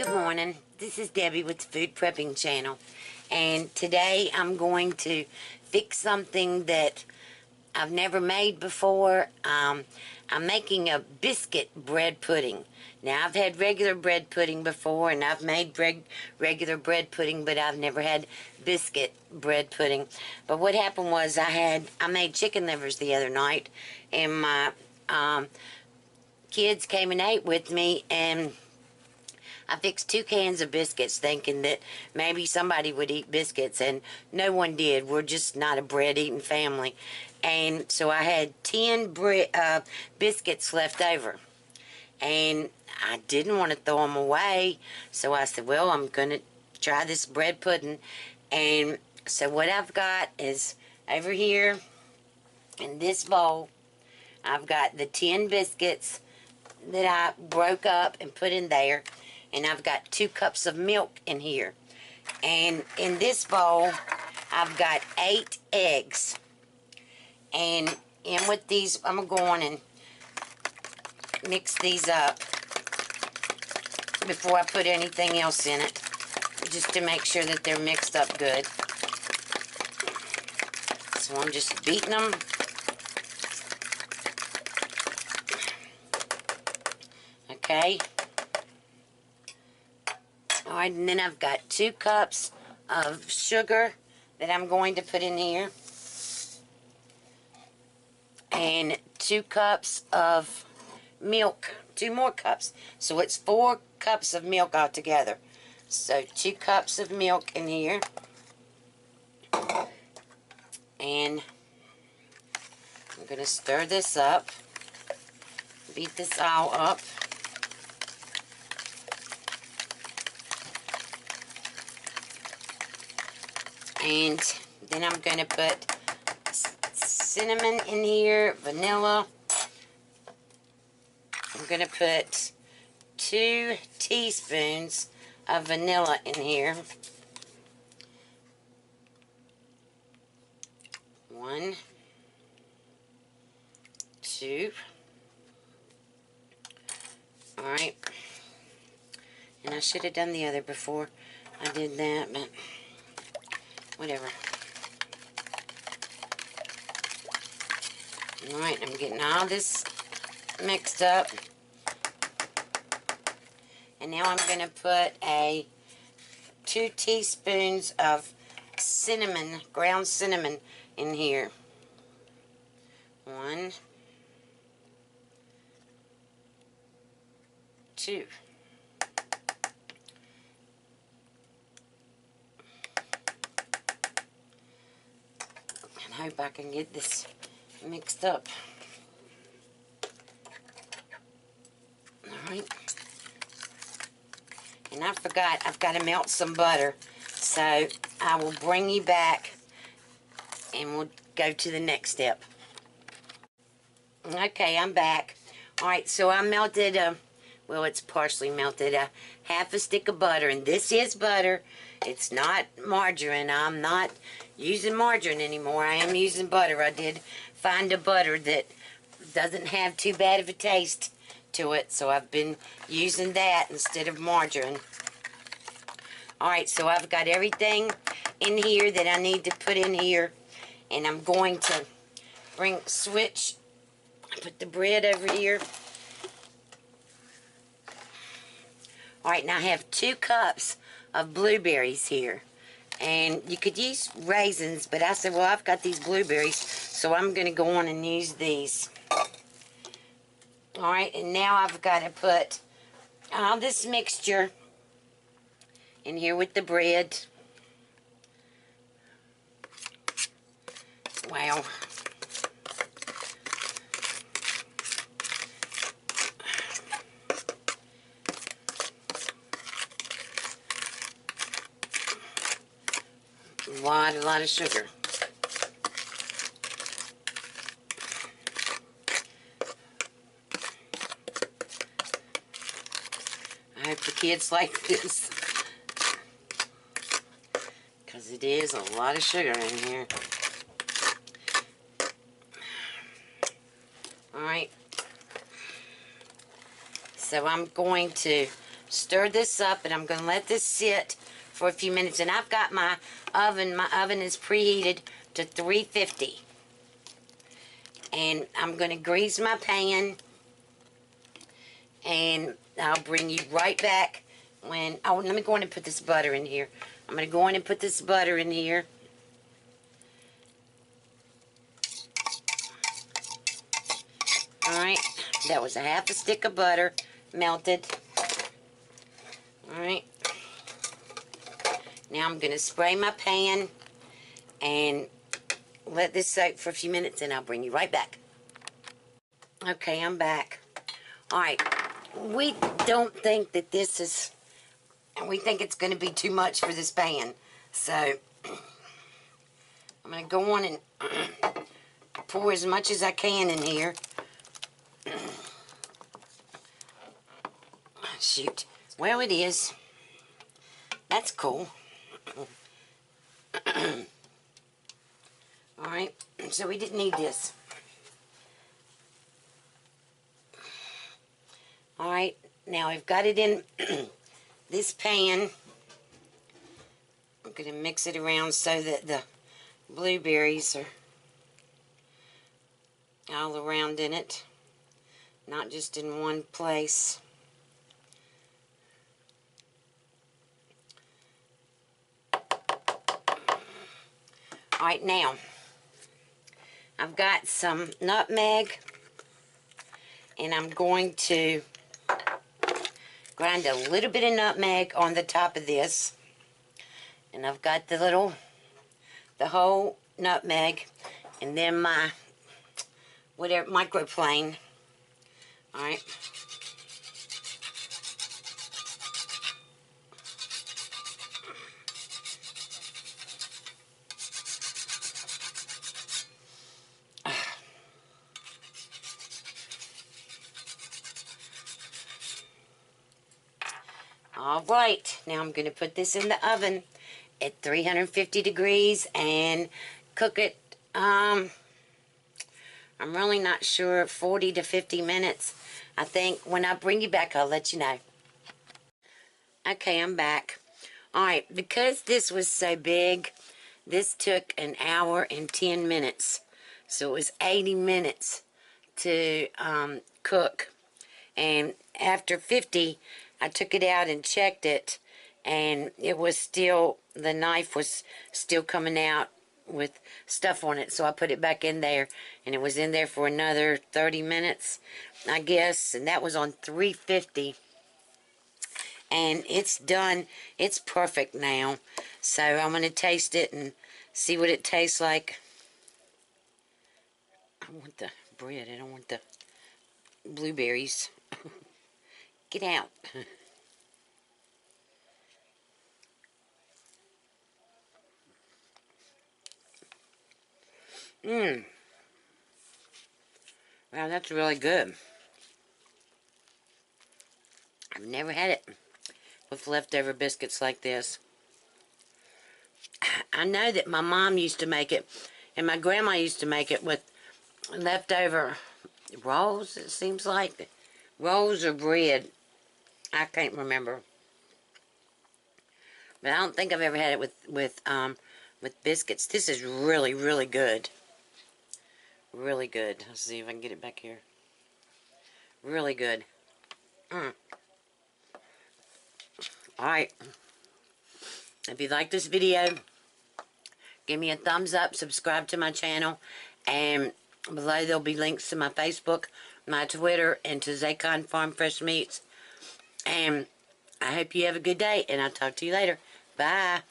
Good morning. This is Debbie with the Food Prepping channel, and today I'm going to fix something that I've never made before. I'm making a biscuit bread pudding. Now, I've had regular bread pudding before, and I've made regular bread pudding, but I've never had biscuit bread pudding. But what happened was I made chicken livers the other night, and my kids came and ate with me, and I fixed 2 cans of biscuits thinking that maybe somebody would eat biscuits, and no one did. We're just not a bread-eating family. And so I had 10 biscuits left over. And I didn't want to throw them away, so I said, well, I'm going to try this bread pudding. And so what I've got is over here in this bowl, I've got the 10 biscuits that I broke up and put in there. And I've got 2 cups of milk in here. And in this bowl, I've got 8 eggs. And in with these, I'm going to go on and mix these up before I put anything else in it, just to make sure that they're mixed up good. So I'm just beating them. Okay. Alright, and then I've got 2 cups of sugar that I'm going to put in here. And 2 cups of milk. 2 more cups. So it's 4 cups of milk altogether. So 2 cups of milk in here. And I'm going to stir this up. Beat this all up. And then I'm going to put cinnamon in here, vanilla. I'm going to put 2 teaspoons of vanilla in here. 1, 2. Alright. And I should have done the other before I did that, but whatever. Alright, I'm getting all this mixed up. And now I'm going to put 2 teaspoons of cinnamon, ground cinnamon in here. 1, 2. I hope I can get this mixed up. Alright. And I forgot, I've got to melt some butter. So I will bring you back and we'll go to the next step. Okay, I'm back. Alright, so I melted, well, it's partially melted, half a stick of butter. And this is butter. It's not margarine. I'm not using margarine anymore. I am using butter. I did find a butter that doesn't have too bad of a taste to it, so I've been using that instead of margarine. Alright, so I've got everything in here that I need to put in here, and I'm going to put the bread over here. Alright, now I have 2 cups of blueberries here. And you could use raisins, but I said, well, I've got these blueberries, so I'm going to go on and use these. Alright, and now I've got to put all this mixture in here with the bread. Wow. A lot of sugar. I hope the kids like this, because it is a lot of sugar in here. Alright, so I'm going to stir this up, and I'm going to let this sit for a few minutes. And I've got my oven. My oven is preheated to 350. And I'm going to grease my pan. And I'll bring you right back when... Oh, let me go in and put this butter in here. I'm going to go in and put this butter in here. Alright, that was a half a stick of butter melted. Alright. Now I'm going to spray my pan and let this soak for a few minutes, and I'll bring you right back. Okay, I'm back. Alright, we don't think that this is... We think it's going to be too much for this pan. So, I'm going to go on and pour as much as I can in here. Shoot. Well, it is. That's cool. Alright, so we didn't need this. Alright, now I've got it in this pan. I'm going to mix it around so that the blueberries are all around in it, not just in one place. Alright, now I've got some nutmeg, and I'm going to grind a little bit of nutmeg on the top of this. And I've got the whole nutmeg, and then my microplane. Alright. Alright, now I'm going to put this in the oven at 350 degrees and cook it, I'm really not sure, 40 to 50 minutes. I think when I bring you back, I'll let you know. Okay, I'm back. Alright, because this was so big, this took an hour and 10 minutes. So it was 80 minutes to cook. And after 50, I took it out and checked it, and it was still, the knife was still coming out with stuff on it. So I put it back in there, and it was in there for another 30 minutes, I guess, and that was on 350. And it's done. It's perfect now. So I'm going to taste it and see what it tastes like. I want the bread. I don't want the blueberries. Get out. Mmm. Wow, that's really good. I've never had it with leftover biscuits like this. I know that my mom used to make it, and my grandma used to make it with leftover rolls, it seems like. Rolls or bread. I can't remember. But I don't think I've ever had it with biscuits. This is really, really good. Really good. Let's see if I can get it back here. Really good. Alright. If you like this video, give me a thumbs up, subscribe to my channel, and below there'll be links to my Facebook, my Twitter, and to Zacon Farm Fresh Meats. And I hope you have a good day, and I'll talk to you later. Bye.